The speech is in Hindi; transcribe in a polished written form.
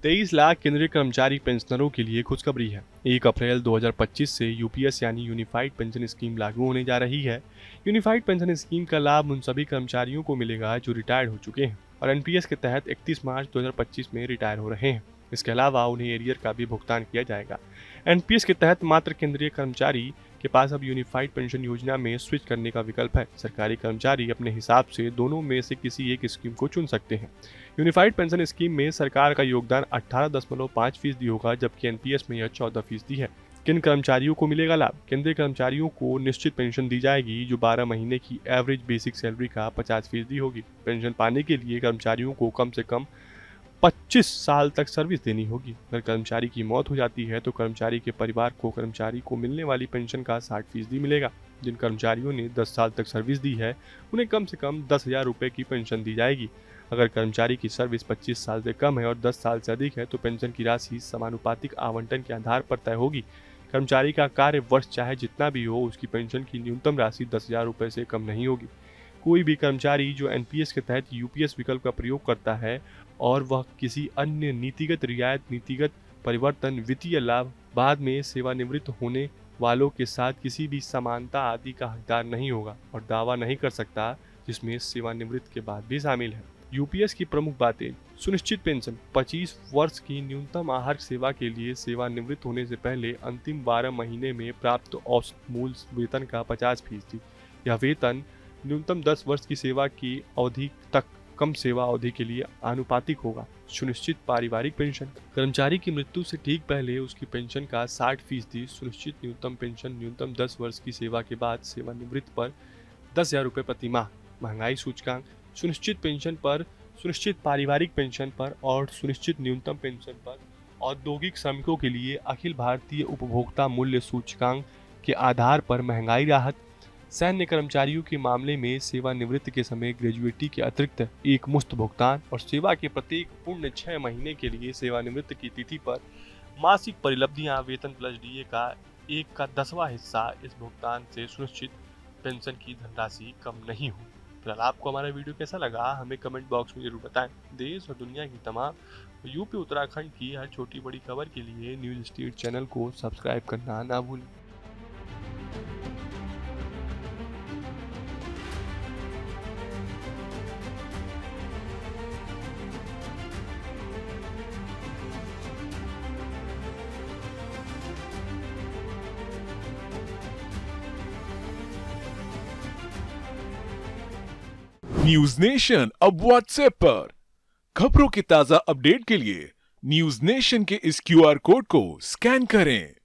23 लाख केंद्रीय कर्मचारी पेंशनरों के लिए खुशखबरी है। 1 अप्रैल 2025 से यूपीएस यानी यूनिफाइड पेंशन स्कीम लागू होने जा रही है। यूनिफाइड पेंशन स्कीम का लाभ उन सभी कर्मचारियों को मिलेगा जो रिटायर्ड हो चुके हैं और एनपीएस के तहत 31 मार्च 2025 में रिटायर हो रहे हैं। इसके अलावा उन्हें एरियर का भी भुगतान किया जाएगा। एनपीएस के तहत मात्र केंद्रीय कर्मचारी के पास अब यूनिफाइड पेंशन योजना में स्विच करने का विकल्प है। सरकारी कर्मचारी अपने हिसाब से दोनों में से किसी एक स्कीम को चुन सकते हैं। यूनिफाइड पेंशन स्कीम में सरकार का योगदान 18.5% होगा, जबकि एनपीएस में यह 14% है। किन कर्मचारियों को मिलेगा लाभ? केंद्रीय कर्मचारियों को निश्चित पेंशन दी जाएगी जो 12 महीने की एवरेज बेसिक सैलरी का 50% होगी। पेंशन पाने के लिए कर्मचारियों को कम से कम 25 साल तक सर्विस देनी होगी। अगर कर्मचारी की मौत हो जाती है तो कर्मचारी के परिवार को कर्मचारी को मिलने वाली पेंशन का 60% मिलेगा। जिन कर्मचारियों ने 10 साल तक सर्विस दी है उन्हें कम से कम 10,000 रुपये की पेंशन दी जाएगी। अगर कर्मचारी की सर्विस 25 साल से कम है और 10 साल से अधिक है तो पेंशन की राशि समानुपातिक आवंटन के आधार पर तय होगी। कर्मचारी का कार्य वर्ष चाहे जितना भी हो, उसकी पेंशन की न्यूनतम राशि 10,000 रुपये से कम नहीं होगी। कोई भी कर्मचारी जो एनपीएस के तहत यूपीएस विकल्प का प्रयोग करता है और वह किसी अन्य नीतिगत रियायत, नीतिगत परिवर्तन, वित्तीय लाभ, बाद में सेवानिवृत्त होने वालों के साथ किसी भी समानता आदि का हकदार नहीं होगा और दावा नहीं कर सकता, जिसमें सेवानिवृत्त के बाद भी शामिल है। यूपीएस की प्रमुख बातें: सुनिश्चित पेंशन, 25 वर्ष की न्यूनतम आहार सेवा के लिए सेवानिवृत्त होने से पहले अंतिम 12 महीने में प्राप्त औसत मूल वेतन का 50%। यह वेतन न्यूनतम 10 वर्ष की सेवा की अवधि तक कम सेवा अवधि के लिए आनुपातिक होगा। सुनिश्चित पारिवारिक पेंशन, कर्मचारी की मृत्यु से ठीक पहले उसकी पेंशन का 60%। सुनिश्चित न्यूनतम पेंशन, न्यूनतम 10 वर्ष की सेवा के बाद सेवानिवृत्त पर 10,000 रुपये प्रति माह। महंगाई सूचकांक, सुनिश्चित पेंशन पर, सुनिश्चित पारिवारिक पेंशन पर और सुनिश्चित न्यूनतम पेंशन पर औद्योगिक श्रमिकों के लिए अखिल भारतीय उपभोक्ता मूल्य सूचकांक के आधार पर महंगाई राहत। सैन्य कर्मचारियों के मामले में सेवानिवृत्ति के समय ग्रेजुएटी के अतिरिक्त एक मुश्त भुगतान और सेवा के प्रत्येक पूर्ण 6 महीने के लिए सेवानिवृत्ति की तिथि पर मासिक परिलब्धियां, वेतन प्लस डीए का 1/10वां हिस्सा। इस भुगतान से सुनिश्चित पेंशन की धनराशि कम नहीं हो। फिलहाल आपको हमारा वीडियो कैसा लगा हमें कमेंट बॉक्स में जरूर बताएं। देश और दुनिया की तमाम यूपी उत्तराखंड की हर छोटी बड़ी खबर के लिए न्यूज स्टेट चैनल को सब्सक्राइब करना ना भूलें। न्यूज नेशन अब व्हाट्सएप पर खबरों के ताजा अपडेट के लिए न्यूज नेशन के इस क्यूआर कोड को स्कैन करें।